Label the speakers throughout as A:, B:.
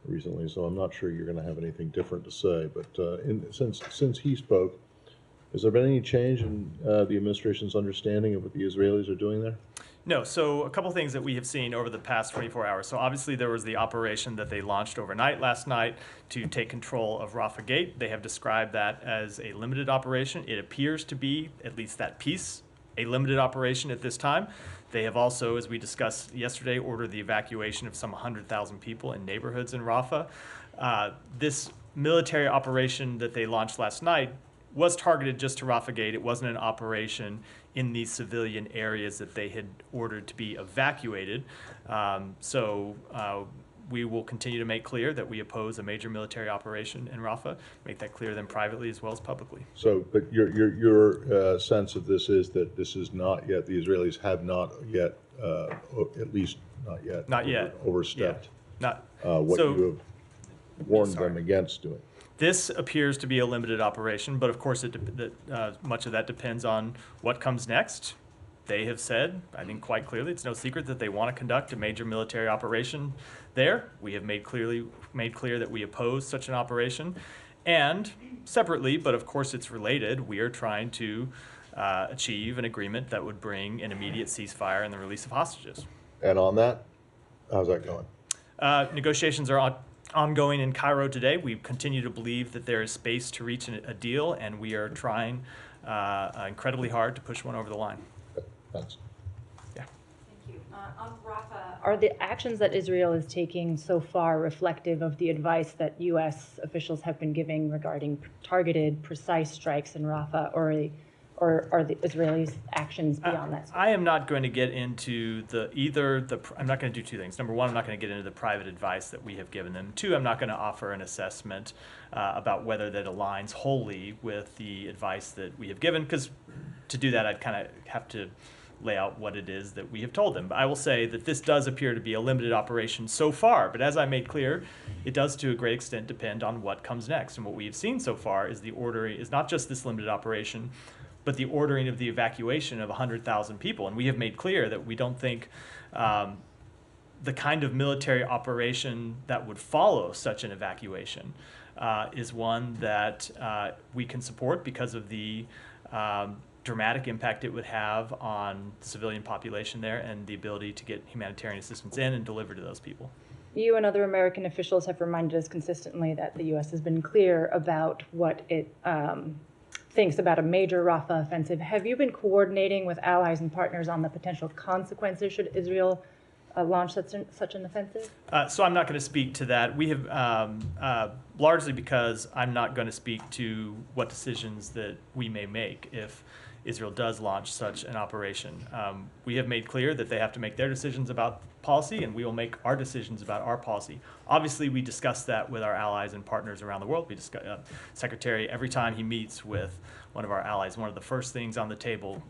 A: recently, so I'm not sure you're going to have anything different to say. But since he spoke, has there been any change in the administration's understanding of what the Israelis are doing there?
B: No, so a couple things that we have seen over the past 24 hours. So obviously there was the operation that they launched overnight last night to take control of Rafah Gate. They have described that as a limited operation. It appears to be, at least that piece, a limited operation at this time. They have also, as we discussed yesterday, ordered the evacuation of some 100,000 people in neighborhoods in Rafah. This military operation that they launched last night was targeted just to Rafah Gate. It wasn't an operation in these civilian areas that they had ordered to be evacuated. We will continue to make clear that we oppose a major military operation in Rafah, make that clear then privately as well as publicly.
A: So, but your sense of this is that this is not yet, the Israelis have not yet, at least not yet, overstepped what you have warned them against doing.
B: This appears to be a limited operation, but of course much of that depends on what comes next. They have said, I think quite clearly, it's no secret that they want to conduct a major military operation there. We have made clear that we oppose such an operation. And separately, but of course it's related, we are trying to achieve an agreement that would bring an immediate ceasefire and the release of hostages.
A: And on that, how's that going?
B: Negotiations are ongoing in Cairo today. We continue to believe that there is space to reach a deal, and we are trying incredibly hard to push one over the line.
A: Thanks.
C: Yeah. Thank you. On Rafah, are the actions that Israel is taking so far reflective of the advice that U.S. officials have been giving regarding targeted, precise strikes in Rafah, or are the Israelis' actions beyond that?
B: I am not going to get into I'm not going to do two things. Number one, I'm not going to get into the private advice that we have given them. Two, I'm not going to offer an assessment about whether that aligns wholly with the advice that we have given, because to do that, I'd kind of have to lay out what it is that we have told them. But I will say that this does appear to be a limited operation so far, but as I made clear, it does to a great extent depend on what comes next. And what we have seen so far is the ordering is not just this limited operation, but the ordering of the evacuation of 100,000 people. And we have made clear that we don't think the kind of military operation that would follow such an evacuation is one that we can support because of the dramatic impact it would have on the civilian population there and the ability to get humanitarian assistance in and deliver to those people.
C: You and other American officials have reminded us consistently that the U.S. has been clear about what it thinks about a major Rafah offensive. Have you been coordinating with allies and partners on the potential consequences should Israel launch such an offensive?
B: So I'm not going to speak to that. We have, largely because I'm not going to speak to what decisions that we may make if Israel does launch such an operation. We have made clear that they have to make their decisions about policy, and we will make our decisions about our policy. Obviously, we discuss that with our allies and partners around the world. We discuss, Secretary, every time he meets with one of our allies, one of the first things on the table,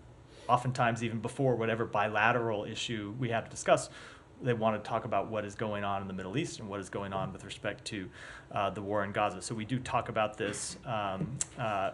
B: oftentimes even before whatever bilateral issue we have to discuss, they want to talk about what is going on in the Middle East and what is going on with respect to the war in Gaza. So we do talk about this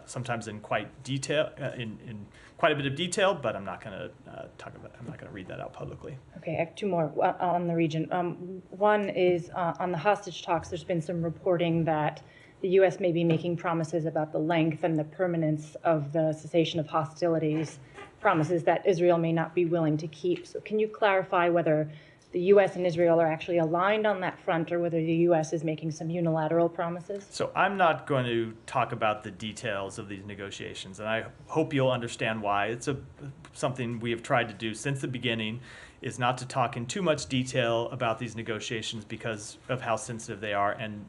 B: sometimes in quite a bit of detail, but I'm not going to I'm not going to read that out publicly.
C: Okay, I have two more on the region. One is on the hostage talks. There's been some reporting that the U.S. may be making promises about the length and the permanence of the cessation of hostilities, promises that Israel may not be willing to keep. So can you clarify whether the U.S. and Israel are actually aligned on that front, or whether the U.S. is making some unilateral promises?
B: So I'm not going to talk about the details of these negotiations, and I hope you'll understand why. It's something we have tried to do since the beginning, is not to talk in too much detail about these negotiations because of how sensitive they are, and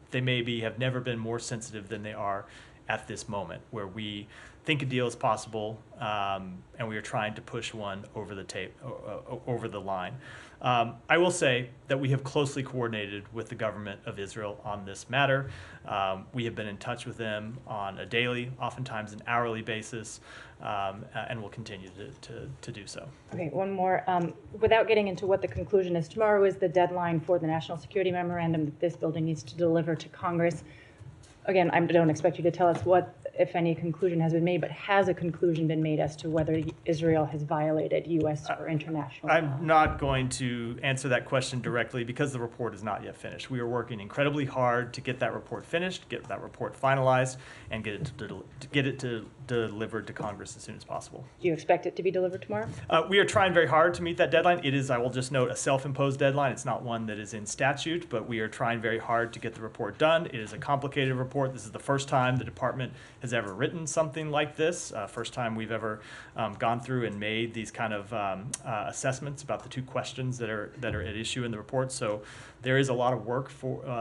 B: they have never been more sensitive than they are at this moment, where we think a deal is possible, and we are trying to push one over the line. I will say that we have closely coordinated with the government of Israel on this matter. We have been in touch with them on a daily, oftentimes an hourly basis, and will continue to do so.
C: Okay, one more. Without getting into what the conclusion is, tomorrow is the deadline for the National Security Memorandum that this building needs to deliver to Congress. Again, I don't expect you to tell us what if any conclusion has been made, but has a conclusion been made as to whether Israel has violated U.S. or international law?
B: I'm not going to answer that question directly because the report is not yet finished. We are working incredibly hard to get that report finished, get that report finalized, and get it delivered to Congress as soon as possible.
C: Do you expect it to be delivered tomorrow?
B: We are trying very hard to meet that deadline. It is, I will just note, a self-imposed deadline. It's not one that is in statute, but we are trying very hard to get the report done. It is a complicated report. This is the first time the department has ever written something like this. First time we've ever gone through and made these kind of assessments about the two questions that are at issue in the report. So there is a lot of work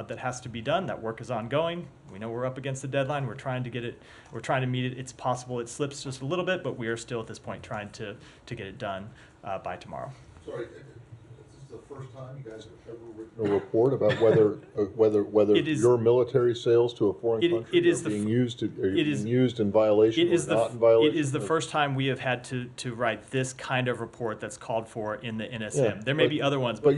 B: that has to be done. That work is ongoing. We know we're up against the deadline. We're trying to get it. We're trying to meet it. It's possible it slips just a little bit, but we are still at this point trying to get it done by tomorrow.
A: Sorry, this is the first time you guys have ever written a report about whether your military sales to a foreign country are being used in violation or not in violation?
B: It is the first time we have had to write this kind of report that's called for in the NSM. Yeah, there may be other ones, but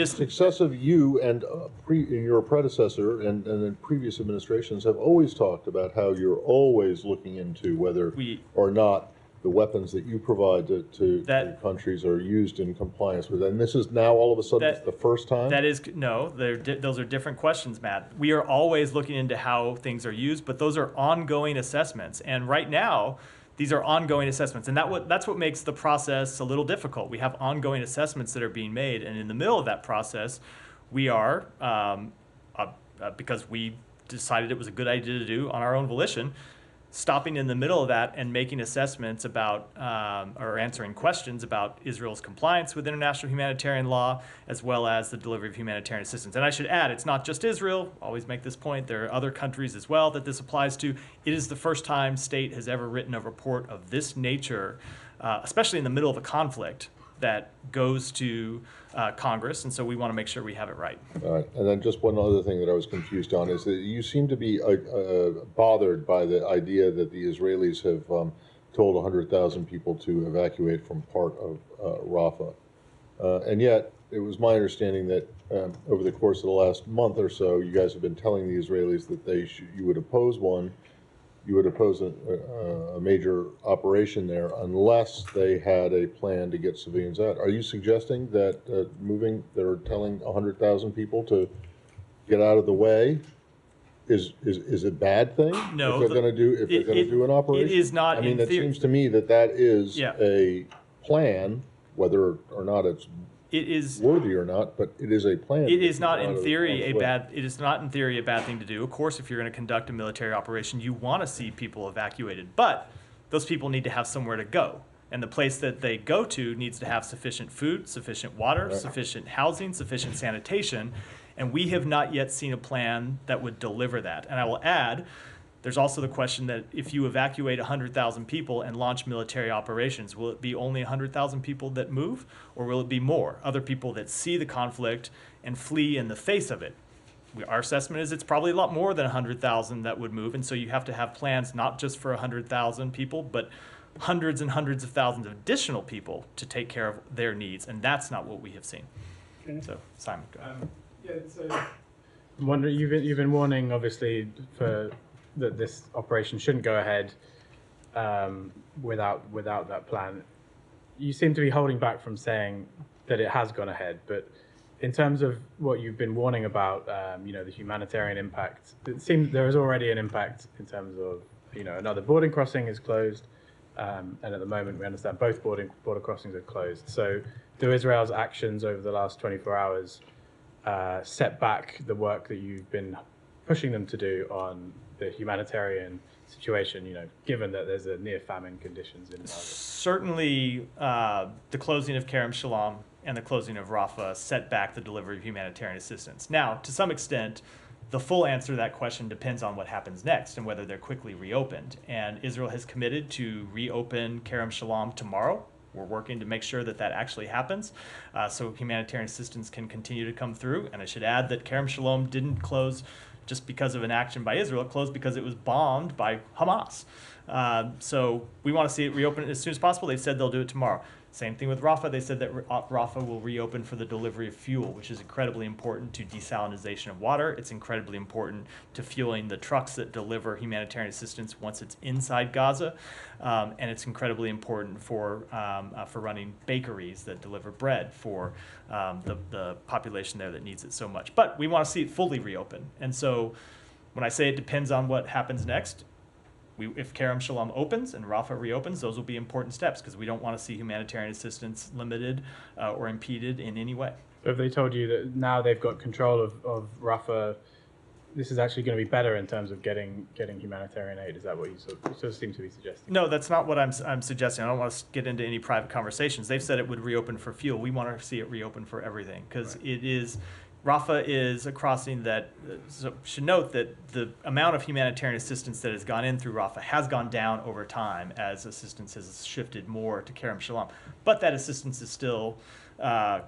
A: successive you and your predecessor and in previous administrations have always talked about how you're always looking into whether or not the weapons that you provide to countries are used in compliance with it. And this is now all of a sudden it's the first time?
B: Those are different questions, Matt. We are always looking into how things are used, but those are ongoing assessments. And right now, these are ongoing assessments. And that's what makes the process a little difficult. We have ongoing assessments that are being made. And in the middle of that process, we are, because we decided it was a good idea to do on our own volition, stopping in the middle of that and making assessments about or answering questions about Israel's compliance with international humanitarian law, as well as the delivery of humanitarian assistance. And I should add, it's not just Israel. Always make this point. There are other countries as well that this applies to. It is the first time state has ever written a report of this nature, especially in the middle of a conflict, that goes to Congress, and so we want to make sure we have it right.
A: All right, and then just one other thing that I was confused on is that you seem to be bothered by the idea that the Israelis have told 100,000 people to evacuate from part of Rafah. And yet, it was my understanding that over the course of the last month or so, you guys have been telling the Israelis that you would oppose a major operation there unless they had a plan to get civilians out. Are you suggesting that they're telling 100,000 people to get out of the way is a bad thing?
B: No.
A: If they're going to do an operation?
B: It is not.
A: I mean, it seems to me that is a plan, whether or not it's worthy or not, but it is a plan.
B: It is not in theory a bad. It is not in theory a bad thing to do. Of course, if you're going to conduct a military operation, you want to see people evacuated, but those people need to have somewhere to go, and the place that they go to needs to have sufficient food, sufficient water, sufficient housing, sufficient sanitation, and we have not yet seen a plan that would deliver that. And I will add, there's also the question that if you evacuate 100,000 people and launch military operations, will it be only 100,000 people that move, or will it be more? Other people that see the conflict and flee in the face of it. Our assessment is it's probably a lot more than 100,000 that would move, and so you have to have plans not just for 100,000 people, but hundreds and hundreds of thousands of additional people to take care of their needs, and that's not what we have seen. Okay. So, Simon, go ahead.
D: I'm wondering, you've been warning, obviously, that this operation shouldn't go ahead without that plan. You seem to be holding back from saying that it has gone ahead, but in terms of what you've been warning about, the humanitarian impact, it seems there is already an impact in terms of, another boarding crossing is closed, and at the moment we understand both border crossings are closed. So do Israel's actions over the last 24 hours set back the work that you've been pushing them to do on the humanitarian situation, given that there's a near famine conditions in Gaza?
B: Certainly, the closing of Kerem Shalom and the closing of Rafah set back the delivery of humanitarian assistance. Now, to some extent, the full answer to that question depends on what happens next and whether they're quickly reopened. And Israel has committed to reopen Kerem Shalom tomorrow. We're working to make sure that actually happens, so humanitarian assistance can continue to come through. And I should add that Kerem Shalom didn't close just because of an action by Israel. It closed because it was bombed by Hamas. So we want to see it reopen as soon as possible. They've said they'll do it tomorrow. Same thing with Rafah. They said that Rafah will reopen for the delivery of fuel, which is incredibly important to desalinization of water. It's incredibly important to fueling the trucks that deliver humanitarian assistance once it's inside Gaza, and it's incredibly important for running bakeries that deliver bread for the population there that needs it so much. But we want to see it fully reopen, and so when I say it depends on what happens next, if Kerem Shalom opens and Rafah reopens, those will be important steps because we don't want to see humanitarian assistance limited or impeded in any way.
D: If they told you that now they've got control of Rafah, this is actually going to be better in terms of getting humanitarian aid, is that what you sort of seem to be suggesting?
B: No, that's not what I'm suggesting. I don't want to get into any private conversations. They've said it would reopen for fuel. We want to see it reopen for everything because it is. Rafah is a crossing that, so should note that the amount of humanitarian assistance that has gone in through Rafah has gone down over time as assistance has shifted more to Kerem Shalom. But that assistance is still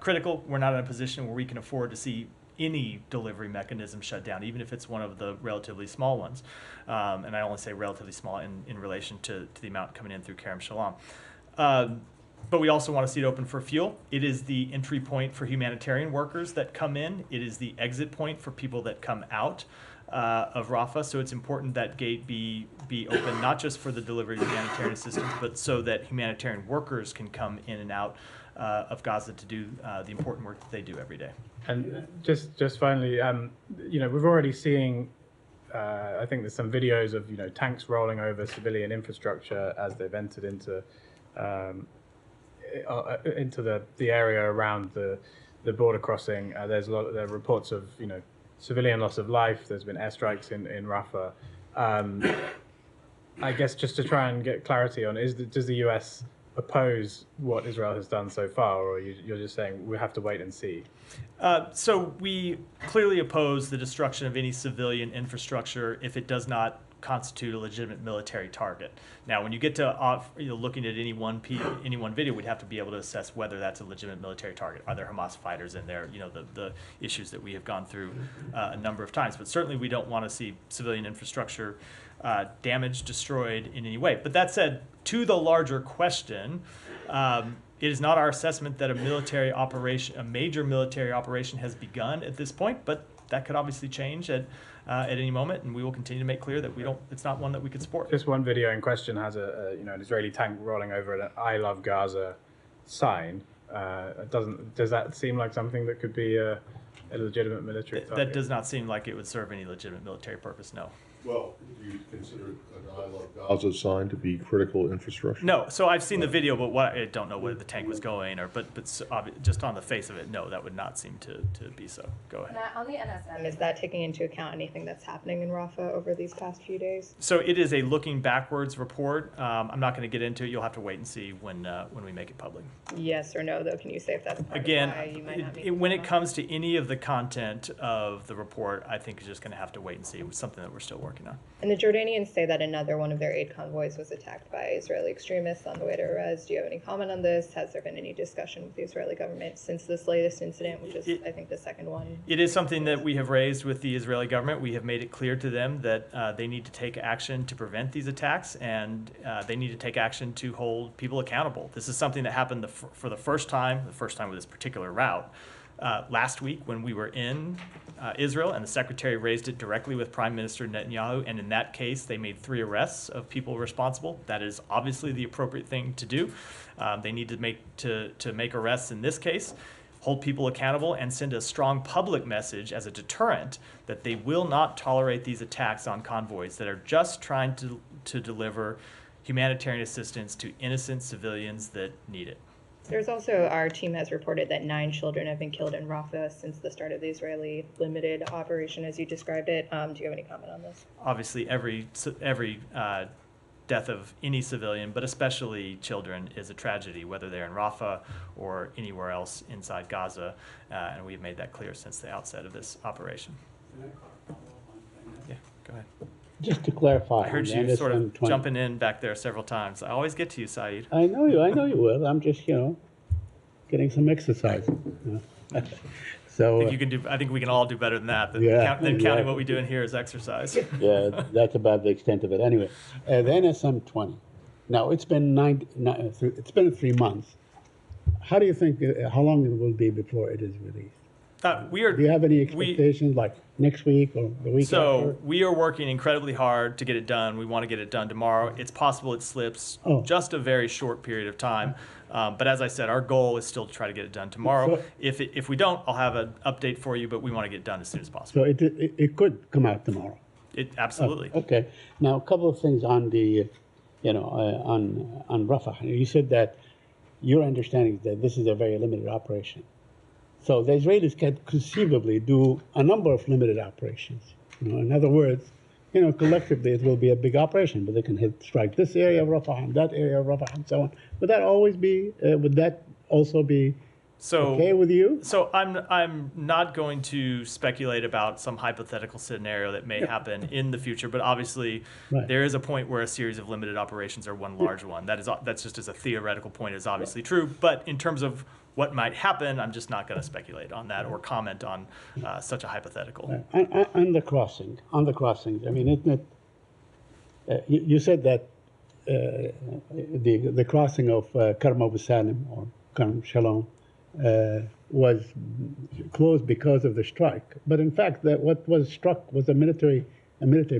B: critical. We're not in a position where we can afford to see any delivery mechanism shut down, even if it's one of the relatively small ones. And I only say relatively small in relation to the amount coming in through Kerem Shalom. But we also want to see it open for fuel. It is the entry point for humanitarian workers that come in. It is the exit point for people that come out of Rafah. So it's important that gate be open, not just for the delivery of humanitarian assistance, but so that humanitarian workers can come in and out of Gaza to do the important work that they do every day.
D: And just finally, we've already seen, I think there's some videos of, tanks rolling over civilian infrastructure as they've entered into the area around the border crossing. There are reports of civilian loss of life. There's been airstrikes in Rafah. I guess just to try and get clarity on, does the US oppose what Israel has done so far, or you're just saying we have to wait and see?
B: So we clearly oppose the destruction of any civilian infrastructure if it does not constitute a legitimate military target. Now, when you get to looking at any one video, we'd have to be able to assess whether that's a legitimate military target. Are there Hamas fighters in there? The issues that we have gone through a number of times. But certainly, we don't want to see civilian infrastructure damaged, destroyed in any way. But that said, to the larger question, it is not our assessment that a major military operation has begun at this point, but that could obviously change at any moment, and we will continue to make clear that it's not one that we could support.
D: This one video in question has an Israeli tank rolling over an "I love Gaza" sign. Does that seem like something that could be a legitimate military target?
B: That does not seem like it would serve any legitimate military purpose, no.
A: Well, do you consider an I love Gaza sign to be critical infrastructure?
B: No. So I've seen the video, but I don't know where the tank was going, but just on the face of it, no, that would not seem to be so. Go ahead.
E: Matt, on the NSM, is that taking into account anything that's happening in Rafah over these past few days?
B: So it is a looking backwards report. I'm not going to get into it. You'll have to wait and see when we make it public.
E: Yes or no, though? Can you say if that's part
B: Again,
E: of why you might not make
B: when it comes to any of the content of the report, I think you're just going to have to wait and see. It's something that we're still working on.
E: And the Jordanians say that another one of their aid convoys was attacked by Israeli extremists on the way to Erez. Do you have any comment on this? Has there been any discussion with the Israeli government since this latest incident, which is, I think, the second one?
B: It is something that we have raised with the Israeli government. We have made it clear to them that they need to take action to prevent these attacks, and they need to take action to hold people accountable. This is something that happened for the first time with this particular route. Last week when we were in Israel, and the Secretary raised it directly with Prime Minister Netanyahu, and in that case they made 3 arrests of people responsible. That is obviously the appropriate thing to do. They need to make arrests in this case, hold people accountable, and send a strong public message as a deterrent that they will not tolerate these attacks on convoys that are just trying to deliver humanitarian assistance to innocent civilians that need it.
E: There's also, our team has reported that 9 children have been killed in Rafah since the start of the Israeli limited operation, as you described it. Do you have any comment on this?
B: Obviously, every death of any civilian, but especially children, is a tragedy, whether they're in Rafah or anywhere else inside Gaza, and we've made that clear since the outset of this operation. Yeah, go ahead.
F: Just to clarify,
B: I heard you sort of jumping in back there several times. I always get to you, Saeed.
F: I know you will. I'm just, getting some exercise. So
B: I think we can all do better than that. Counting what we do in here is exercise.
F: Yeah, that's about the extent of it. Anyway, the NSM 20. Now it's been 3 months. how do you think, how long it will be before it is released?
B: We are.
F: Do you have any expectations, like next week or the week after?
B: So we are working incredibly hard to get it done. We want to get it done tomorrow. It's possible it slips just a very short period of time. But as I said, our goal is still to try to get it done tomorrow.
F: So,
B: if we don't, I'll have an update for you, but we want to get it done as soon as possible.
F: So it could come out tomorrow?
B: It absolutely.
F: Okay. Now, a couple of things on the, on Rafah. You said that your understanding is that this is a very limited operation. So the Israelis can conceivably do a number of limited operations. In other words, collectively it will be a big operation, but they can strike this area of Rafah and that area of Rafah and so on. Would that also be okay with you?
B: So I'm not going to speculate about some hypothetical scenario that may happen in the future, but obviously there is a point where a series of limited operations are one large one. That's just as a theoretical point is obviously true, but in terms of what might happen, I'm just not going to speculate on that or comment on such a hypothetical.
F: On the crossings, I mean, isn't it, you said that the crossing of Karm Abu Salim or Karm Shalom was closed because of the strike. But in fact, what was struck was a military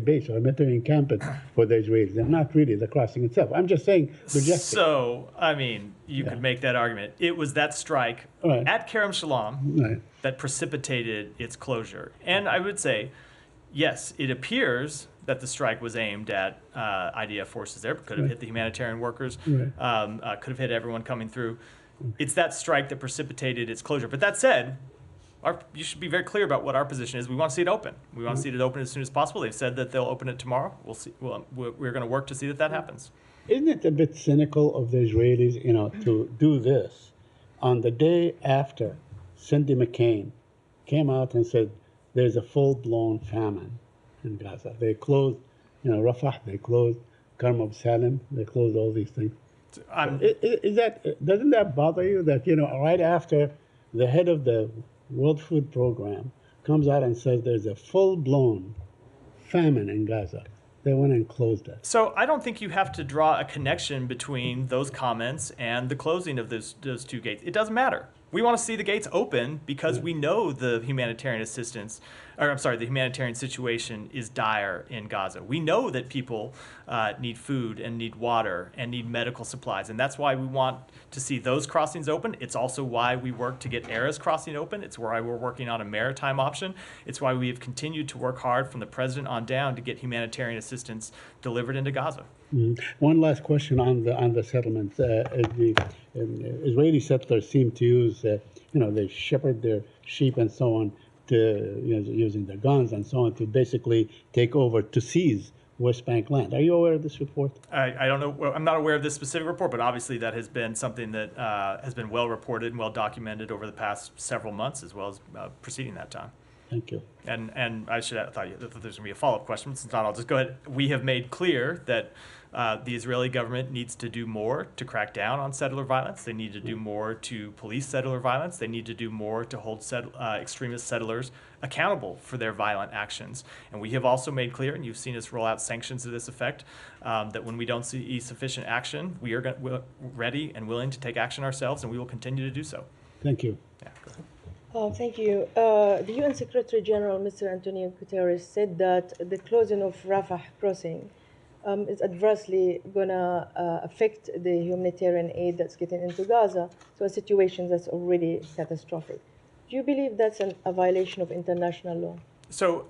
F: base or a military encampment for the Israelis, and not really the crossing itself. I'm just saying,
B: So, I mean, you could make that argument. It was that strike at Kerem Shalom that precipitated its closure. And I would say, yes, it appears that the strike was aimed at IDF forces there. Could have hit the humanitarian workers, could have hit everyone coming through. It's that strike that precipitated its closure. But that said, you should be very clear about what our position is. We want to see it open. We want to see it open as soon as possible. They've said that they'll open it tomorrow. We'll see. We're going to work to see that happens.
F: Isn't it a bit cynical of the Israelis, to do this on the day after Cindy McCain came out and said there's a full-blown famine in Gaza? They closed, Rafah. They closed Karm Abu Salim. They closed all these things. Doesn't that bother you that right after the head of the World Food Program comes out and says there's a full-blown famine in Gaza, they went and closed it?
B: So I don't think you have to draw a connection between those comments and the closing of those two gates. It doesn't matter. We want to see the gates open because we know the humanitarian situation is dire in Gaza. We know that people need food and need water and need medical supplies, and that's why we want to see those crossings open. It's also why we work to get Erez crossing open. It's why we're working on a maritime option. It's why we have continued to work hard from the president on down to get humanitarian assistance delivered into Gaza.
F: One last question on the settlements. The Israeli settlers seem to use, they shepherd their sheep and so on to using their guns and so on to basically take over, to seize West Bank land. Are you aware of this report?
B: I don't know. Well, I'm not aware of this specific report, but obviously that has been something that has been well reported and well documented over the past several months, as well as preceding that time.
F: Thank you.
B: And I thought there's going to be a follow-up question. Since not, I'll just go ahead. We have made clear that the Israeli government needs to do more to crack down on settler violence. They need to do more to police settler violence. They need to do more to hold extremist settlers accountable for their violent actions. And we have also made clear, and you've seen us roll out sanctions to this effect, that when we don't see sufficient action, we're ready and willing to take action ourselves, and we will continue to do so.
F: Thank you.
B: Yeah, go ahead.
G: Thank you. The UN Secretary General, Mr. Antonio Guterres, said that the closing of Rafah crossing is adversely going to affect the humanitarian aid that's getting into Gaza, so a situation that's already catastrophic. Do you believe that's a violation of international law?
B: So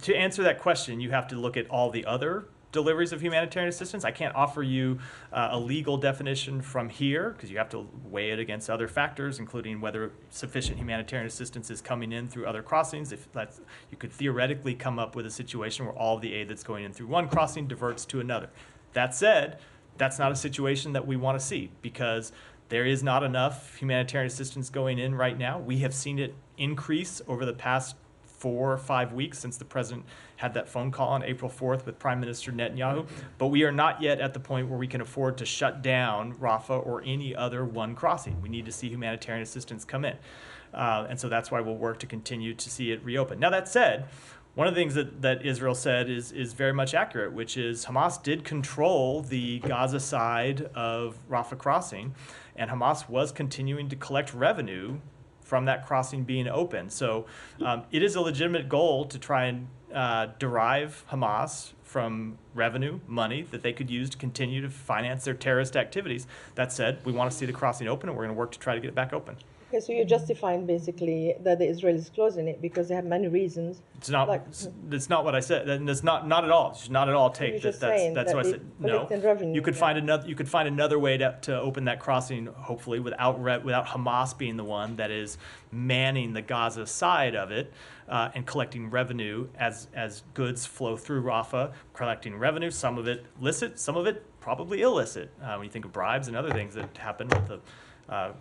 B: to answer that question, you have to look at all the other deliveries of humanitarian assistance. I can't offer you a legal definition from here because you have to weigh it against other factors, including whether sufficient humanitarian assistance is coming in through other crossings. You could theoretically come up with a situation where all of the aid that's going in through one crossing diverts to another. That said, that's not a situation that we want to see because there is not enough humanitarian assistance going in right now. We have seen it increase over the past 4 or 5 weeks since the president had that phone call on April 4th with Prime Minister Netanyahu. But we are not yet at the point where we can afford to shut down Rafah or any other one crossing. We need to see humanitarian assistance come in. And so that's why we'll work to continue to see it reopen. Now, that said, one of the things that Israel said is very much accurate, which is Hamas did control the Gaza side of Rafah crossing, and Hamas was continuing to collect revenue from that crossing being open. So it is a legitimate goal to try and derive Hamas from revenue, money that they could use to continue to finance their terrorist activities. That said, we want to see the crossing open, and we're going to work to try to get it back open.
G: Okay, so you're justifying basically that the Israelis closing it because they have many reasons.
B: It's not. That's not what I said. And it's not at all. You should not at all take that. That's what I said. No. You could find another. You could find another way to open that crossing, hopefully, without Hamas being the one that is manning the Gaza side of it and collecting revenue as goods flow through Rafah. Collecting revenue, some of it licit, some of it probably illicit. When you think of bribes and other things that happen with the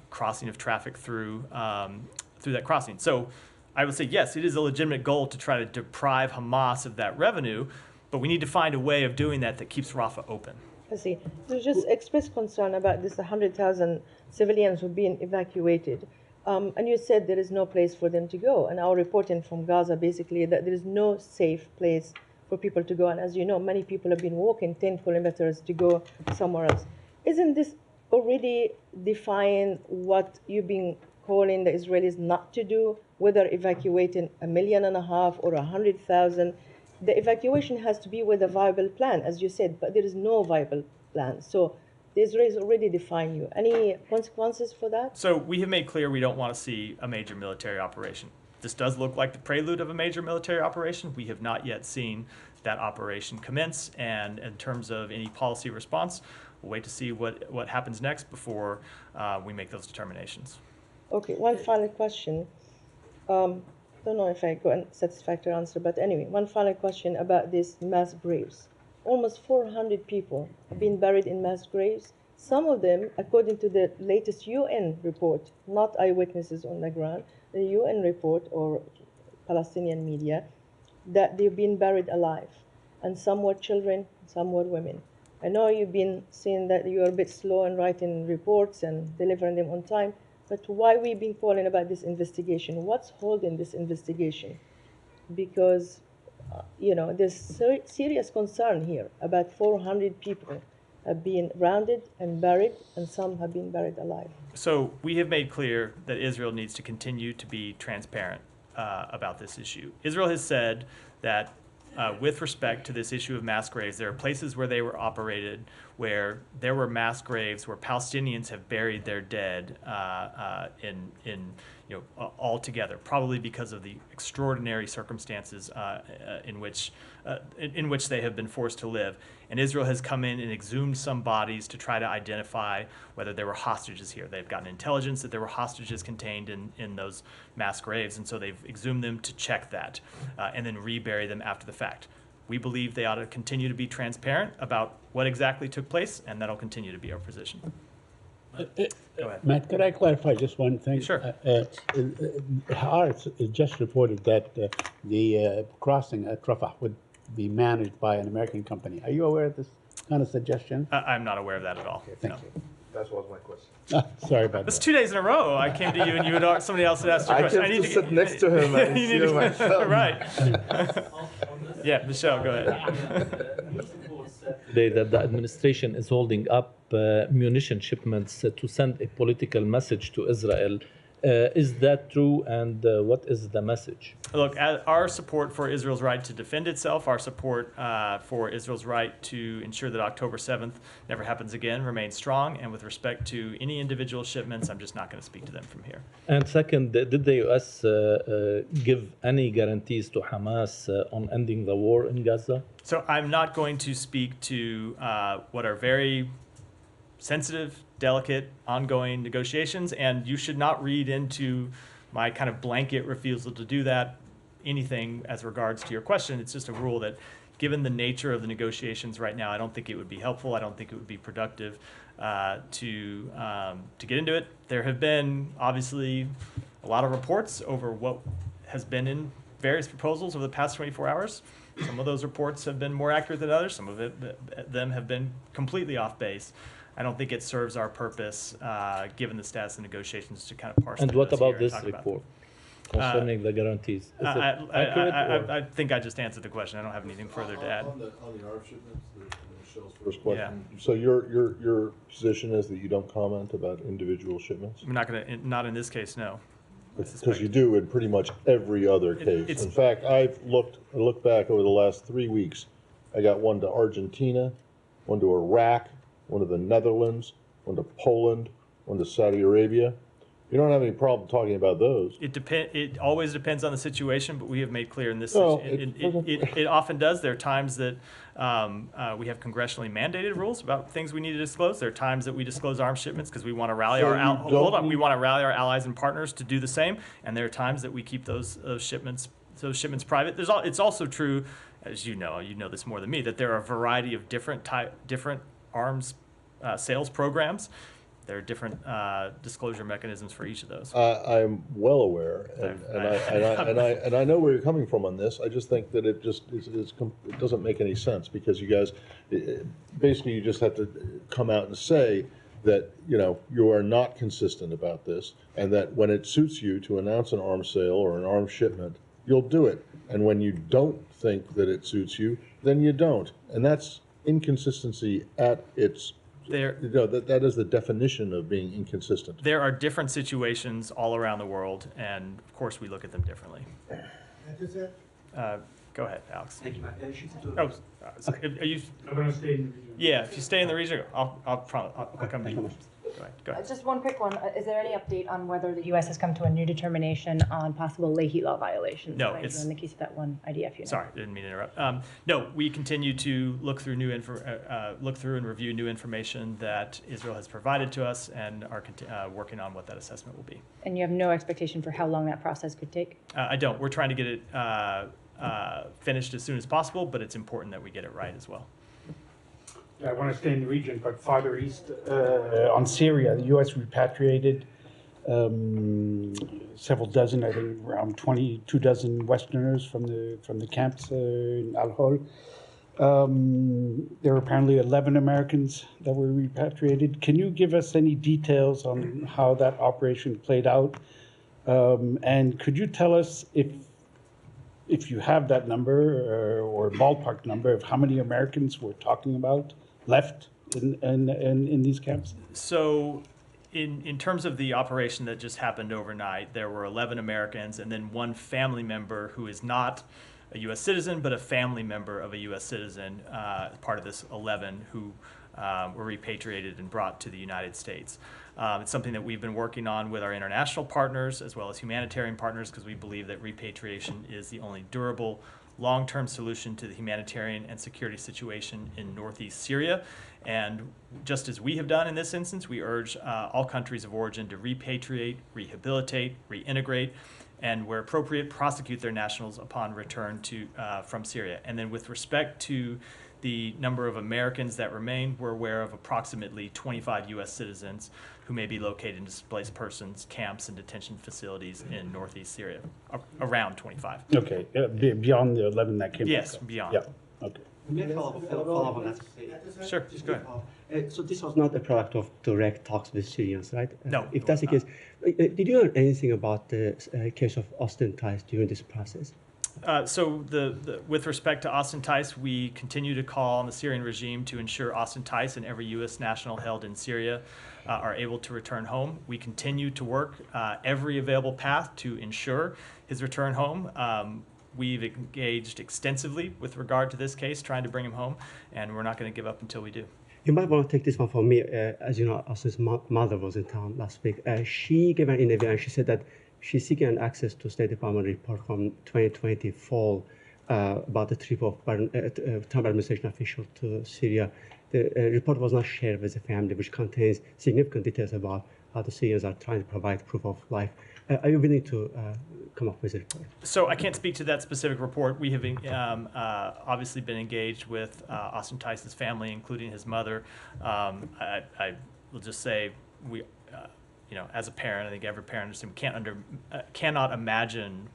B: crossing of traffic through that crossing. So I would say, yes, it is a legitimate goal to try to deprive Hamas of that revenue, but we need to find a way of doing that keeps Rafah open.
G: I see. You just expressed concern about this 100,000 civilians who are being evacuated. And you said there is no place for them to go. And our reporting from Gaza basically that there is no safe place for people to go. And as you know, many people have been walking 10 kilometers to go somewhere else. Isn't this already define what you've been calling the Israelis not to do, whether evacuating 1.5 million or 100,000? The evacuation has to be with a viable plan, as you said, but there is no viable plan. So the Israelis already define you. Any consequences for that?
B: So we have made clear we don't want to see a major military operation. This does look like the prelude of a major military operation. We have not yet seen that operation commence, and in terms of any policy response, we'll wait to see what happens next before we make those determinations.
G: Okay, one final question. Don't know if I got a satisfactory answer, but anyway, one final question about these mass graves. Almost 400 people have been buried in mass graves. Some of them, according to the latest UN report, not eyewitnesses on the ground, the UN report or Palestinian media, that they've been buried alive. And some were children, some were women. I know you've been saying that you're a bit slow in writing reports and delivering them on time, but why we've been calling about this investigation? What's holding this investigation? Because, there's serious concern here about 400 people have been rounded and buried, and some have been buried alive.
B: So we have made clear that Israel needs to continue to be transparent about this issue. Israel has said that with respect to this issue of mass graves, there are places where they were operated where there were mass graves where Palestinians have buried their dead all together, probably because of the extraordinary circumstances in which they have been forced to live. And Israel has come in and exhumed some bodies to try to identify whether there were hostages here. They've gotten intelligence that there were hostages contained in those mass graves, and so they've exhumed them to check that and then rebury them after the fact. We believe they ought to continue to be transparent about what exactly took place, and that'll continue to be our position. Go ahead.
F: Matt, could I clarify just one thing?
B: Sure.
F: Haaretz just reported that the crossing at Rafah would be managed by an American company. Are you aware of this kind of suggestion?
B: I'm not aware of that at all.
F: Okay, thank you.
A: That was my question.
F: Sorry about
B: That's
F: that.
B: 2 days in a row. I came to you and somebody else had asked you a question.
A: I need to sit next to him and see myself.
B: Right. Yeah, Michelle, go ahead.
H: Today that the administration is holding up munition shipments to send a political message to Israel. Is that true, and what is the message?
B: Look, our support for Israel's right to defend itself, our support for Israel's right to ensure that October 7th never happens again remains strong. And with respect to any individual shipments, I'm just not going to speak to them from here.
H: And second, did the U.S. give any guarantees to Hamas on ending the war in Gaza?
B: So I'm not going to speak to what are very sensitive, delicate, ongoing negotiations, and you should not read into my kind of blanket refusal to do that anything as regards to your question. It's just a rule that, given the nature of the negotiations right now, I don't think it would be helpful. I don't think it would be productive to get into it. There have been obviously a lot of reports over what has been in various proposals over the past 24 hours. Some of those reports have been more accurate than others. Some of them have been completely off base. I don't think it serves our purpose, given the status of negotiations, to kind of parse.
H: And what about this
B: report?
H: concerning the guarantees. Is it accurate or-
B: I think I just answered the question. I don't have anything further to add.
A: On the arms shipments, Michelle's first question. So your position is that you don't comment about individual shipments?
B: I'm not in this case, no.
A: Because you do in pretty much every other case. In fact, I looked back over the last 3 weeks. I got one to Argentina, one to Iraq, one to the Netherlands, one to Poland, one to Saudi Arabia. You don't have any problem talking about those.
B: It always depends on the situation, but we have made clear in this.
A: Well,
B: it often does. There are times that we have congressionally mandated rules about things we need to disclose. There are times that we disclose arms shipments because we want to rally we want to rally our allies and partners to do the same. And there are times that we keep those shipments private. It's also true, as you know this more than me, that there are a variety of different arms sales programs. There are different disclosure mechanisms for each of those.
A: I'm well aware, and I know where you're coming from on this. I just think that it doesn't make any sense because you guys, basically, you just have to come out and say that you are not consistent about this, and that when it suits you to announce an arms sale or an arms shipment, you'll do it, and when you don't think that it suits you, then you don't, and that's inconsistency at its. That is the definition of being inconsistent.
B: There are different situations all around the world, and of course we look at them differently. Go ahead, Alex.
I: Thank you, Matt.
B: Are you?
D: I'm going to stay in the region.
B: Yeah, if you stay in the region, I'll come to you. Go ahead.
C: Just one quick one. Is there any update on whether the U.S. has come to a new determination on possible Leahy law violations?
B: No,
C: it's in the case of that one IDF unit.
B: Sorry, didn't mean to interrupt. No, we continue to look through and review new information that Israel has provided to us, and are working on what that assessment will be.
C: And you have no expectation for how long that process could take?
B: I don't. We're trying to get it finished as soon as possible, but it's important that we get it right as well.
J: I want to stay in the region, but farther east on Syria, the U.S. repatriated several dozen, I think around 22 dozen Westerners from the camps in Al-Hol. There were apparently 11 Americans that were repatriated. Can you give us any details on how that operation played out? And could you tell us if you have that number or ballpark number of how many Americans we're talking about left in these camps?
B: So in terms of the operation that just happened overnight, there were 11 Americans and then one family member who is not a U.S. citizen, but a family member of a U.S. citizen, part of this 11 who were repatriated and brought to the United States. It's something that we've been working on with our international partners as well as humanitarian partners, because we believe that repatriation is the only durable, long-term solution to the humanitarian and security situation in northeast Syria. And just as we have done in this instance, we urge all countries of origin to repatriate, rehabilitate, reintegrate, and where appropriate, prosecute their nationals upon return from Syria. And then with respect to the number of Americans that remain, we're aware of approximately 25 U.S. citizens who may be located in displaced persons camps and detention facilities in northeast Syria, around 25.
J: Okay, beyond the 11 that came.
B: Yes, beyond.
J: Yeah. Okay.
I: May I follow up on that?
B: Sure, just go ahead.
I: So this was not a product of direct talks with Syrians, right?
B: No.
I: If that's the case, did you learn anything about the case of Austin Tice during this process?
B: So with respect to Austin Tice, we continue to call on the Syrian regime to ensure Austin Tice and every U.S. national held in Syria are able to return home. We continue to work every available path to ensure his return home. We've engaged extensively with regard to this case, trying to bring him home, and we're not going to give up until we do.
I: You might want to take this one from me. As you know, Austin's mother was in town last week. She gave an interview and she said that she's seeking access to State Department report from 2020 fall about the trip of Trump administration official to Syria. The report was not shared with the family, which contains significant details about how the Syrians are trying to provide proof of life. Are you willing to come up with a report?
B: So I can't speak to that specific report. We have obviously been engaged with Austin Tice's family, including his mother. I will just say we. As a parent, I think every parent cannot imagine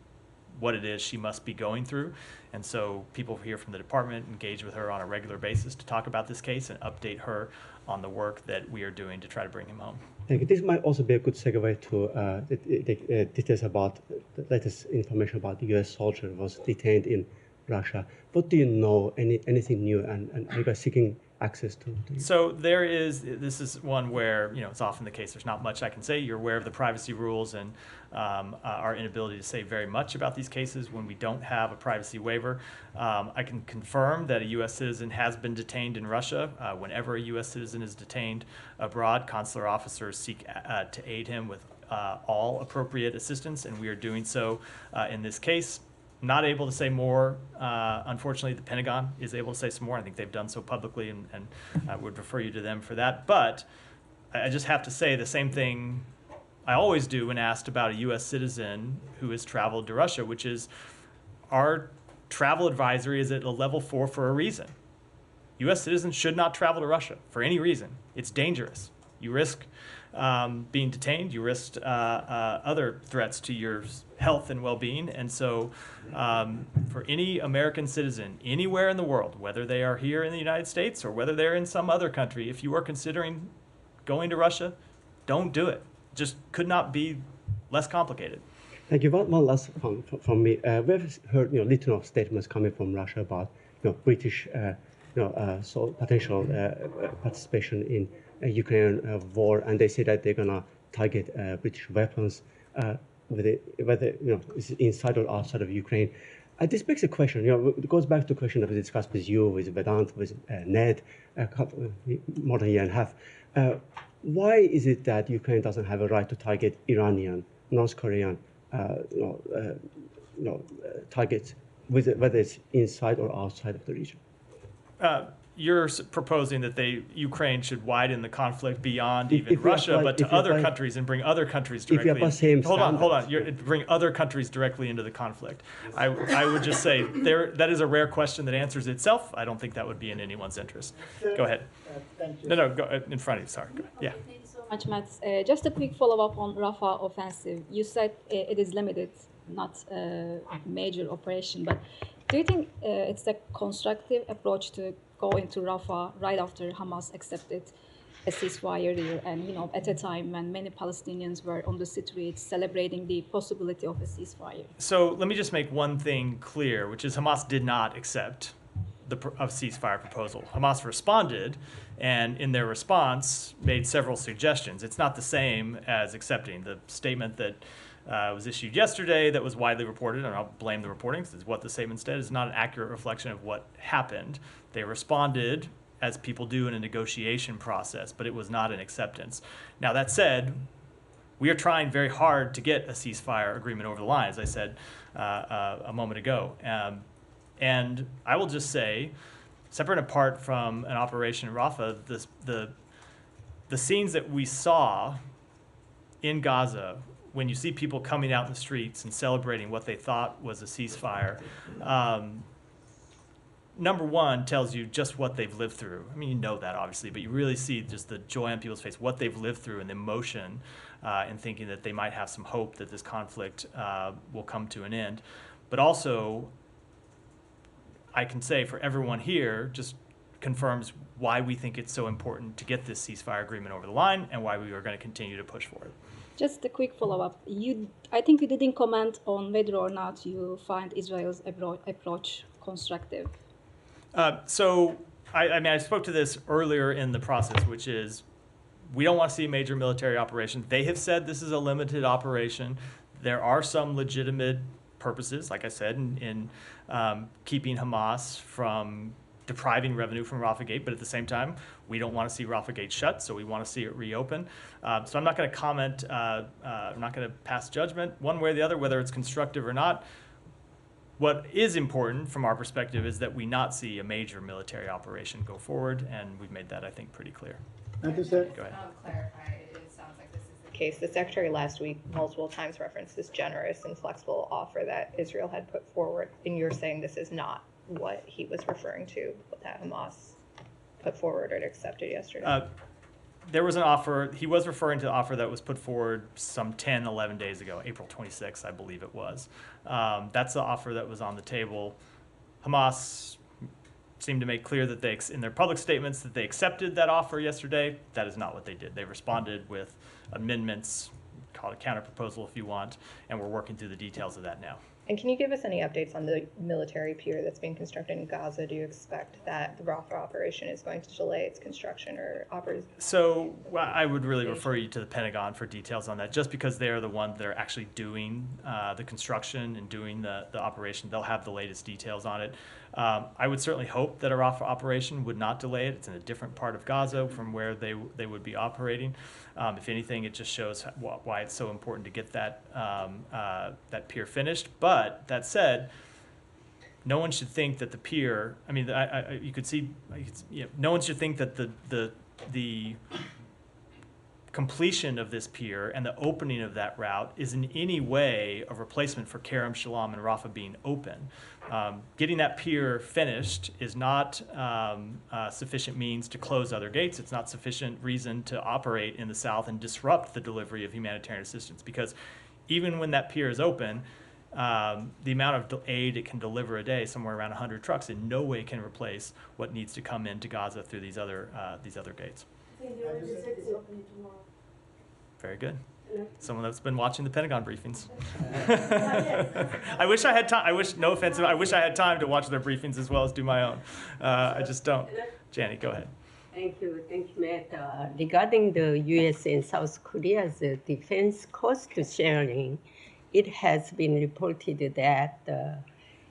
B: what it is she must be going through. And so people here from the department engage with her on a regular basis to talk about this case and update her on the work that we are doing to try to bring him home.
I: Thank you. This might also be a good segue to the details about the latest information about the U.S. soldier was detained in Russia. What do you know? Anything new? And are you guys seeking access to?
B: So this is one where, it's often the case. There's not much I can say. You're aware of the privacy rules and our inability to say very much about these cases when we don't have a privacy waiver. I can confirm that a U.S. citizen has been detained in Russia. Whenever a U.S. citizen is detained abroad, consular officers seek to aid him with all appropriate assistance, and we are doing so in this case. Not able to say more. Unfortunately, the Pentagon is able to say some more. I think they've done so publicly, and I would refer you to them for that. But I just have to say the same thing I always do when asked about a U.S. citizen who has traveled to Russia, which is our travel advisory is at a level 4 for a reason. U.S. citizens should not travel to Russia for any reason. It's dangerous. You risk being detained. You risk other threats to your health and well-being. And so for any American citizen anywhere in the world, whether they are here in the United States or whether they're in some other country, if you are considering going to Russia, don't do it. Just could not be less complicated.
I: Thank you. One last from me. We've heard little statements coming from Russia about British so potential participation in Ukraine war, and they say that they're gonna target British weapons, whether it's inside or outside of Ukraine. This begs a question. It goes back to a question that we discussed with you, with Vedant, with Ned, more than a year and a half. Why is it that Ukraine doesn't have a right to target Iranian, North Korean, targets, whether it's inside or outside of the region?
B: You're proposing that Ukraine should widen the conflict beyond even Russia, but to other countries and bring other countries directly. Hold on. Bring other countries directly into the conflict. I would just say that is a rare question that answers itself. I don't think that would be in anyone's interest. Go ahead.
K: Thank you.
B: No, go in front of you. Sorry. Yeah.
K: Thank you so much, Matt. Just a quick follow-up on Rafah offensive. You said it is limited, not a major operation, but do you think it's a constructive approach to go into Rafah right after Hamas accepted a ceasefire there, and at a time when many Palestinians were on the streets celebrating the possibility of a ceasefire?
B: So let me just make one thing clear, which is Hamas did not accept the ceasefire proposal. Hamas responded, and in their response made several suggestions. It's not the same as accepting. The statement that was issued yesterday that was widely reported, and I'll blame the reporting because it's what the statement said, is not an accurate reflection of what happened. They responded as people do in a negotiation process, but it was not an acceptance. Now, that said, we are trying very hard to get a ceasefire agreement over the line, as I said a moment ago. And I will just say, separate and apart from an operation in Rafah, the scenes that we saw in Gaza, when you see people coming out in the streets and celebrating what they thought was a ceasefire, number one, tells you just what they've lived through. I mean, you know that, obviously, but you really see just the joy on people's face, what they've lived through, and the emotion in thinking that they might have some hope that this conflict will come to an end. But also, I can say for everyone here, just confirms why we think it's so important to get this ceasefire agreement over the line and why we are going to continue to push for it.
K: Just a quick follow-up. I think you didn't comment on whether or not you find Israel's approach constructive.
B: So I spoke to this earlier in the process, which is we don't want to see a major military operation. They have said this is a limited operation. There are some legitimate purposes, like I said, in keeping Hamas from depriving revenue from Rafah Gate, but at the same time, we don't want to see Rafah Gate shut, so we want to see it reopen. So I'm not going to comment, I'm not going to pass judgment one way or the other, whether it's constructive or not. What is important from our perspective is that we not see a major military operation go forward, and we've made that, I think, pretty clear. Go ahead.
E: Clarify, it sounds like this is the case. The Secretary last week multiple times referenced this generous and flexible offer that Israel had put forward, and you're saying this is not what he was referring to, that Hamas put forward or accepted yesterday?
B: There was an offer. He was referring to the offer that was put forward some 10, 11 days ago, April 26th, I believe it was. That's the offer that was on the table. Hamas seemed to make clear that in their public statements that they accepted that offer yesterday. That is not what they did. They responded with amendments, call it a counter proposal if you want, and we're working through the details of that now.
E: And can you give us any updates on the military pier that's being constructed in Gaza? Do you expect that the Rafah operation is going to delay its construction or operation?
B: So I would really refer you to the Pentagon for details on that, just because they're the ones that are actually doing the construction and doing the operation. They'll have the latest details on it. I would certainly hope that a Rafah operation would not delay it. It's in a different part of Gaza from where they would be operating. If anything, it just shows why it's so important to get that that pier finished. But that said, no one should think that the pier. I mean, you could see. No one should think that the completion of this pier and the opening of that route is in any way a replacement for Kerem Shalom and Rafah being open. Getting that pier finished is not sufficient means to close other gates. It's not sufficient reason to operate in the south and disrupt the delivery of humanitarian assistance, because even when that pier is open, the amount of aid it can deliver a day, somewhere around 100 trucks, in no way can replace what needs to come into Gaza through these other gates. Very good. Someone that's been watching the Pentagon briefings. I wish I had time. No offense. I wish I had time to watch their briefings as well as do my own. I just don't. Janie, go ahead.
L: Thank you, Matt. Regarding the U.S. and South Korea's defense cost sharing, it has been reported that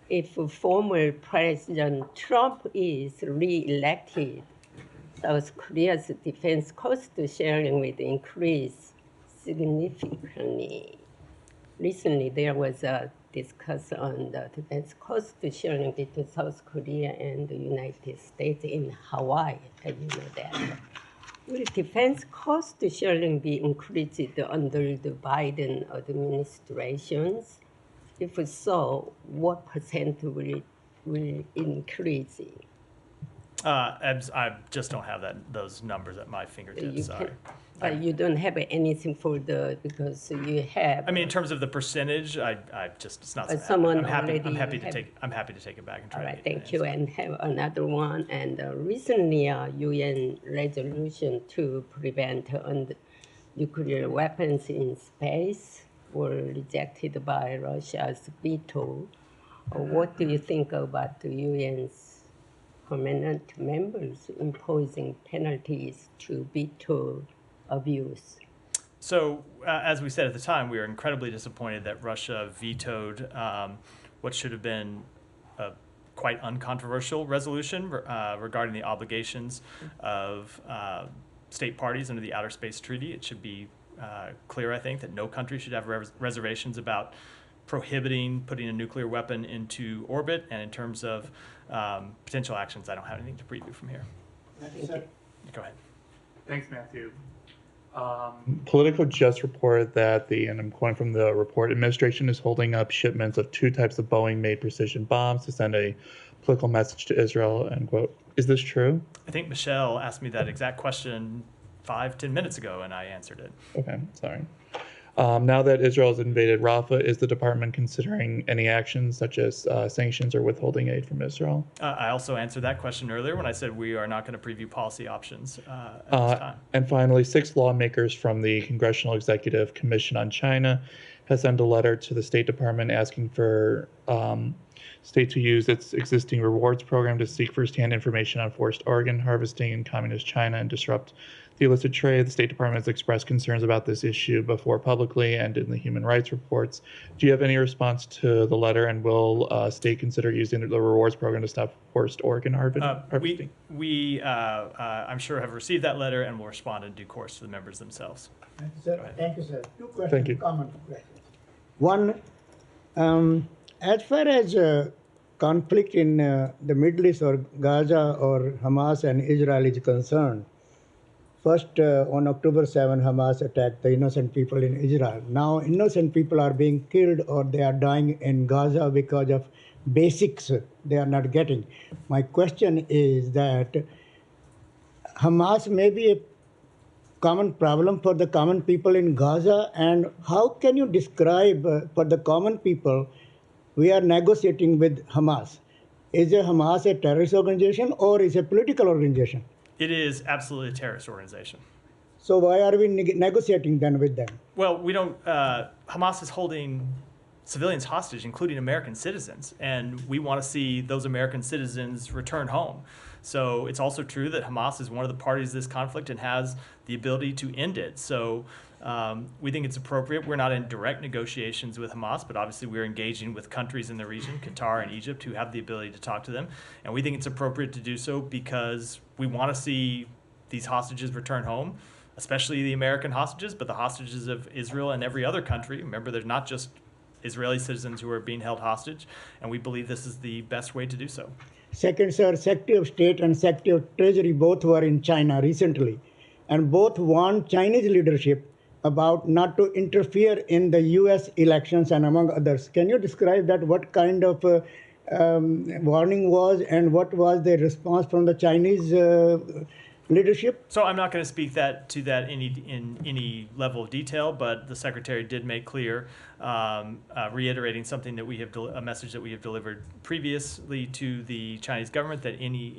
L: if former President Trump is re-elected, South Korea's defense cost sharing will increase significantly. Recently, there was a discussion on the defense cost sharing between South Korea and the United States in Hawaii, as you know that. Will defense cost sharing be increased under the Biden administrations? If so, what percent will increase?
B: I just don't have those numbers at my fingertips. Sorry.
L: But you don't have anything for because you have.
B: I mean, in terms of the percentage, I just it's not.
L: Someone
B: I'm happy to take it back and try.
L: All right, thank you. And have another one. And recently, UN resolution to prevent nuclear weapons in space were rejected by Russia's veto. What do you think about the UN's permanent members imposing penalties to veto abuse?
B: So, as we said at the time, we are incredibly disappointed that Russia vetoed what should have been a quite uncontroversial resolution regarding the obligations of state parties under the Outer Space Treaty. It should be clear, I think, that no country should have reservations about prohibiting putting a nuclear weapon into orbit. And in terms of potential actions, I don't have anything to preview from here. Go ahead.
M: Thanks, Matthew.
N: Politico just reported that and I'm quoting from the report, administration is holding up shipments of 2 types of Boeing-made precision bombs to send a political message to Israel, end quote. Is this true?
B: I think Michelle asked me that exact question 5-10 minutes ago, and I answered it.
N: Okay, sorry. Now that Israel has invaded Rafah, is the department considering any actions such as sanctions or withholding aid from Israel?
B: I also answered that question earlier when I said we are not going to preview policy options at this time. And
N: finally, 6 lawmakers from the Congressional Executive Commission on China has sent a letter to the State Department asking for state to use its existing rewards program to seek firsthand information on forced organ harvesting in communist China and disrupt the illicit trade. The State Department has expressed concerns about this issue before publicly and in the human rights reports. Do you have any response to the letter, and will state consider using the rewards program to stop forced organ harvesting?
B: I'm sure have received that letter and will respond in due course to the members themselves.
O: Thank you, sir. 2 questions.
N: Thank you.
O: Common questions. One, as far as conflict in the Middle East or Gaza or Hamas and Israel is concerned, first, on October 7, Hamas attacked the innocent people in Israel. Now, innocent people are being killed or they are dying in Gaza because of basics they are not getting. My question is that Hamas may be a common problem for the common people in Gaza, and how can you describe for the common people we are negotiating with Hamas? Is Hamas a terrorist organization or is a political organization?
B: It is absolutely a terrorist organization.
O: So why are we negotiating then with them?
B: Well, we don't, Hamas is holding civilians hostage, including American citizens, and we want to see those American citizens return home. So it's also true that Hamas is one of the parties to this conflict and has the ability to end it. So we think it's appropriate. We're not in direct negotiations with Hamas, but obviously we're engaging with countries in the region, Qatar and Egypt, who have the ability to talk to them. And we think it's appropriate to do so because we want to see these hostages return home, especially the American hostages, but the hostages of Israel and every other country. Remember, there's not just Israeli citizens who are being held hostage, and we believe this is the best way to do so.
O: Second, sir, Secretary of State and Secretary of Treasury both were in China recently, and both warned Chinese leadership about not to interfere in the U.S. elections and among others. Can you describe that? What kind of warning was, and what was the response from the Chinese leadership?
B: So I'm not going to speak to that in any level of detail, but the Secretary did make clear, reiterating something that we have a message that we have delivered previously to the Chinese government, that any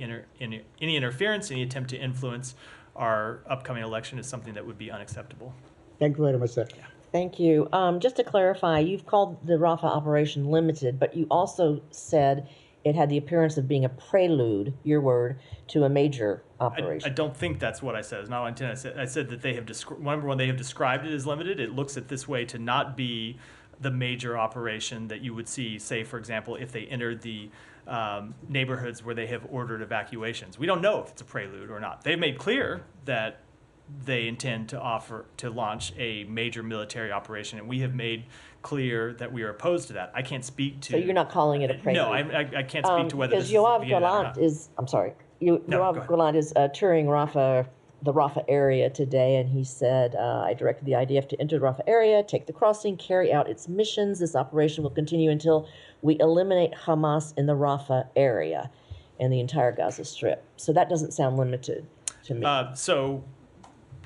B: interference, any attempt to influence our upcoming election is something that would be unacceptable.
O: Thank you very much, sir.
B: Yeah.
M: Thank you. Just to clarify, you've called the Rafah operation limited, but you also said it had the appearance of being a prelude, your word, to a major operation.
B: I don't think that's what I said. It's not what I intended. I said that they have number one, they have described it as limited. It looks at this way to not be the major operation that you would see, say, for example, if they entered the neighborhoods where they have ordered evacuations. We don't know if it's a prelude or not. They've made clear that they intend to launch a major military operation, and we have made clear that we are opposed to that. I can't speak to.
M: So you're not calling it a prelude?
B: No, I can't speak to whether this
M: because
B: is the
M: Yoav
B: beginning or
M: Gallant
B: not.
M: is. I'm sorry. Yoav Gallant is touring Rafah, the Rafah area today, and he said, "I directed the IDF to enter the Rafah area, take the crossing, carry out its missions. This operation will continue until we eliminate Hamas in the Rafah area and the entire Gaza Strip." So that doesn't sound limited to me.
B: So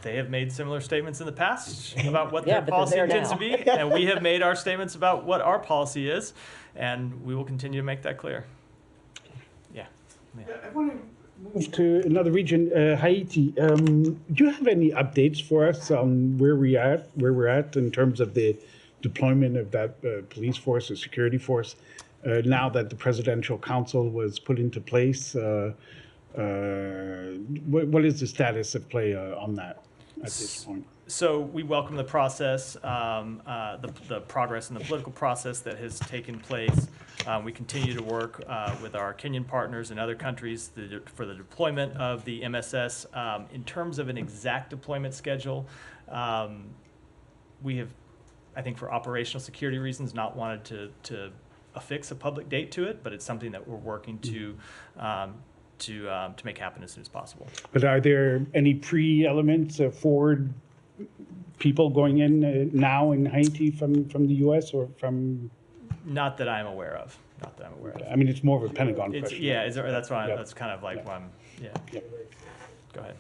B: they have made similar statements in the past about what
M: Yeah,
B: their
M: but
B: policy
M: they're
B: intends
M: now.
B: to be, and we have made our statements about what our policy is, and we will continue to make that clear. Yeah.
J: I want to move to another region, Haiti. Do you have any updates for us on where we're at in terms of the deployment of that police force or security force now that the Presidential Council was put into place? What is the status of play on that at this point?
B: So we welcome the process, the progress in the political process that has taken place. We continue to work with our Kenyan partners and other countries for the deployment of the MSS. In terms of an exact deployment schedule, we have, I think for operational security reasons, not wanted to affix a public date to it, but it's something that we're working to make happen as soon as possible.
J: But are there any pre-elements, forward people going in now in Haiti from the U.S. or from?
B: Not that I'm aware of. Not that I'm aware of.
J: I mean, it's more of a Pentagon question.
B: Yeah, that's why. That's kind of like why I'm. Yeah. Go ahead.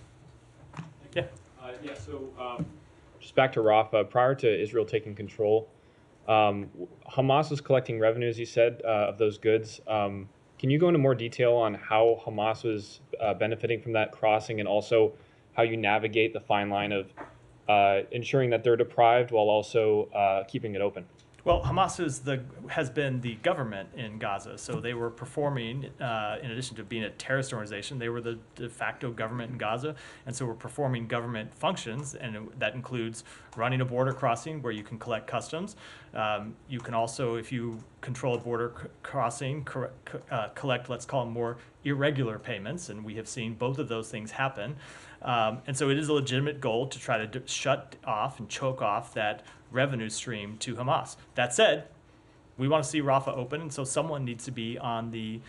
B: Yeah.
P: So just back to Rafah. Prior to Israel taking control, Hamas was collecting revenue, as you said, of those goods. Can you go into more detail on how Hamas was benefiting from that crossing, and also how you navigate the fine line of ensuring that they're deprived while also keeping it open?
B: Well, Hamas has been the government in Gaza, so they were performing, in addition to being a terrorist organization, they were the de facto government in Gaza, and so we're performing government functions, and that includes running a border crossing where you can collect customs. You can also, if you control a border crossing, collect, let's call them more irregular payments, and we have seen both of those things happen. And so it is a legitimate goal to try to shut off and choke off that revenue stream to Hamas. That said, we want to see Rafah open, and so someone needs to be on the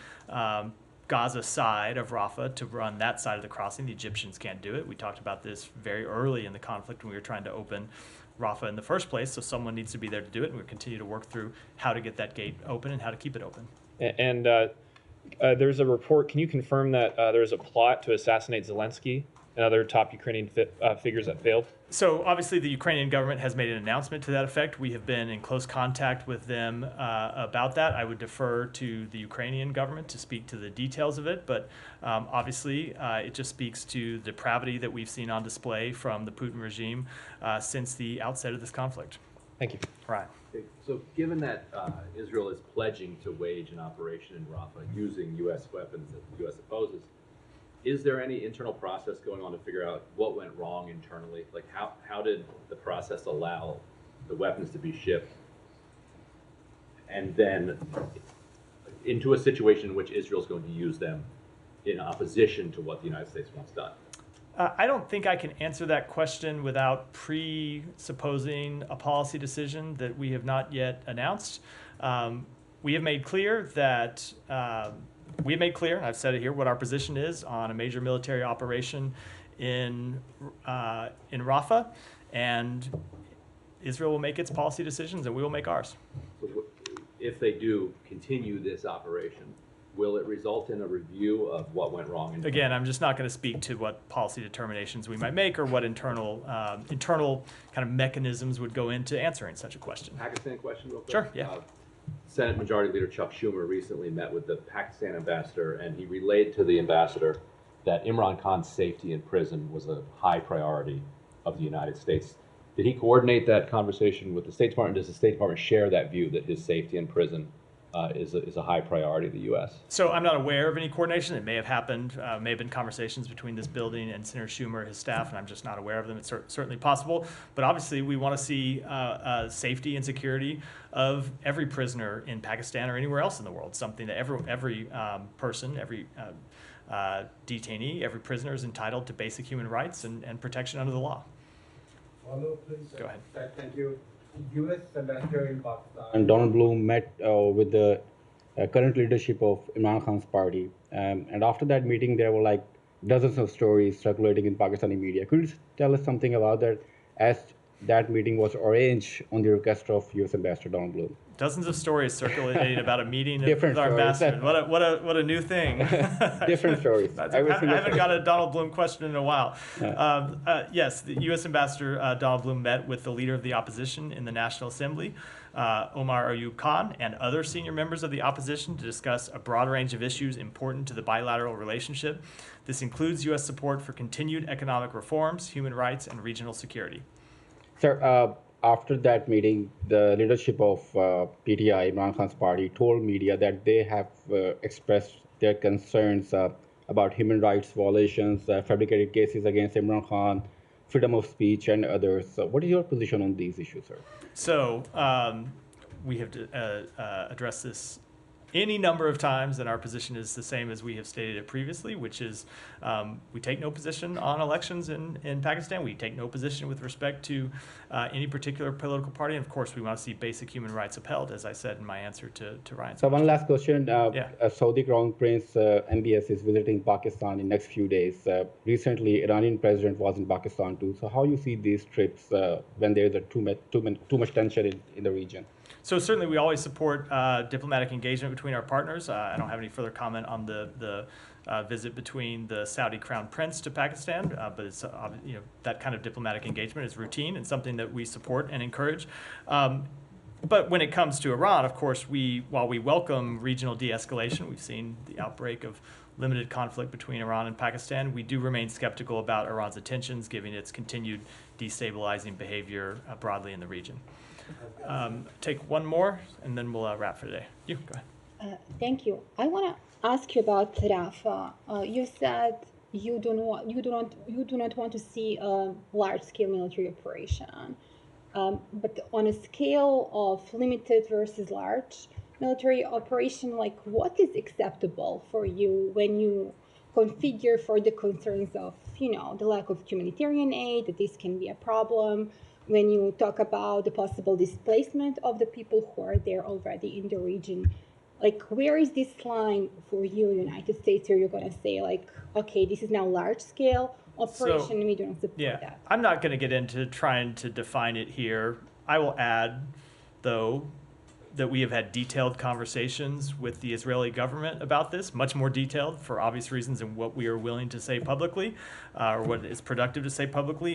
B: Gaza side of Rafah to run that side of the crossing. The Egyptians can't do it. We talked about this very early in the conflict when we were trying to open Rafah in the first place, so someone needs to be there to do it, and we'll continue to work through how to get that gate open and how to keep it open.
P: And there's a report. Can you confirm that there's a plot to assassinate Zelensky and other top Ukrainian figures that failed?
B: So obviously the Ukrainian government has made an announcement to that effect. We have been in close contact with them about that. I would defer to the Ukrainian government to speak to the details of it, but obviously it just speaks to the depravity that we've seen on display from the Putin regime since the outset of this conflict.
P: Thank you.
B: Right.
Q: Okay, so given that Israel is pledging to wage an operation in Rafah using U.S. weapons that the U.S. opposes, is there any internal process going on to figure out what went wrong internally? Like how did the process allow the weapons to be shipped and then into a situation in which Israel is going to use them in opposition to what the United States wants done?
B: I don't think I can answer that question without presupposing a policy decision that we have not yet announced. We have made clear that I've said it here, what our position is on a major military operation in Rafah, and Israel will make its policy decisions, and we will make ours.
Q: So if they do continue this operation, will it result in a review of what went wrong?
B: Again, I'm just not going to speak to what policy determinations we might make or what internal kind of mechanisms would go into answering such a question.
Q: Pakistan question real quick?
B: Sure, yeah.
Q: Senate Majority Leader Chuck Schumer recently met with the Pakistan ambassador, and he relayed to the ambassador that Imran Khan's safety in prison was a high priority of the United States. Did he coordinate that conversation with the State Department? Does the State Department share that view that his safety in prison is a high priority of the U.S.?
B: So I'm not aware of any coordination. It may have happened, may have been conversations between this building and Senator Schumer, his staff, and I'm just not aware of them. It's certainly possible. But obviously we want to see safety and security of every prisoner in Pakistan or anywhere else in the world, something that every person, every detainee, every prisoner is entitled to basic human rights and protection under the law.
R: Follow, please.
B: Go ahead.
R: Thank you. U.S. ambassador in Pakistan.
S: And Donald Bloom met with the current leadership of Imran Khan's party. And after that meeting, there were like dozens of stories circulating in Pakistani media. Could you tell us something about that, as that meeting was arranged on the request of U.S. Ambassador Donald Bloom?
B: Dozens of stories circulating about a meeting
S: Different
B: with our
S: stories.
B: ambassador. What a new thing.
S: Different stories.
B: I haven't got a Donald Bloom question in a while. Yes, the U.S. Ambassador Donald Bloom met with the leader of the opposition in the National Assembly, Omar Ayub Khan, and other senior members of the opposition to discuss a broad range of issues important to the bilateral relationship. This includes U.S. support for continued economic reforms, human rights, and regional security.
S: Sir, after that meeting, the leadership of PTI, Imran Khan's party, told media that they have expressed their concerns about human rights violations, fabricated cases against Imran Khan, freedom of speech, and others. What is your position on these issues, sir?
B: So we have addressed this any number of times, and our position is the same as we have stated it previously, which is we take no position on elections in Pakistan. We take no position with respect to any particular political party. And of course, we want to see basic human rights upheld, as I said in my answer to Ryan's
S: So
B: question.
S: one last question. Saudi Crown Prince MBS is visiting Pakistan in next few days. Recently, Iranian president was in Pakistan too. So how you see these trips when there is too much tension in the region?
B: So certainly we always support diplomatic engagement between our partners. I don't have any further comment on the visit between the Saudi Crown Prince to Pakistan, but it's that kind of diplomatic engagement is routine and something that we support and encourage. But when it comes to Iran, of course, while we welcome regional de-escalation, we've seen the outbreak of limited conflict between Iran and Pakistan, we do remain skeptical about Iran's intentions, given its continued destabilizing behavior broadly in the region. Take one more, and then we'll wrap for today. You go ahead.
T: Thank you. I want to ask you about Rafah. You said you do not want to see a large-scale military operation, but on a scale of limited versus large military operation, like what is acceptable for you when you configure for the concerns of the lack of humanitarian aid, that this can be a problem? When you talk about the possible displacement of the people who are there already in the region, like where is this line for you, United States, where you're going to say like, okay, this is now large-scale operation, and we don't support that?
B: I'm not going to get into trying to define it here. I will add, though, that we have had detailed conversations with the Israeli government about this, much more detailed for obvious reasons than what we are willing to say publicly, or what is productive to say publicly.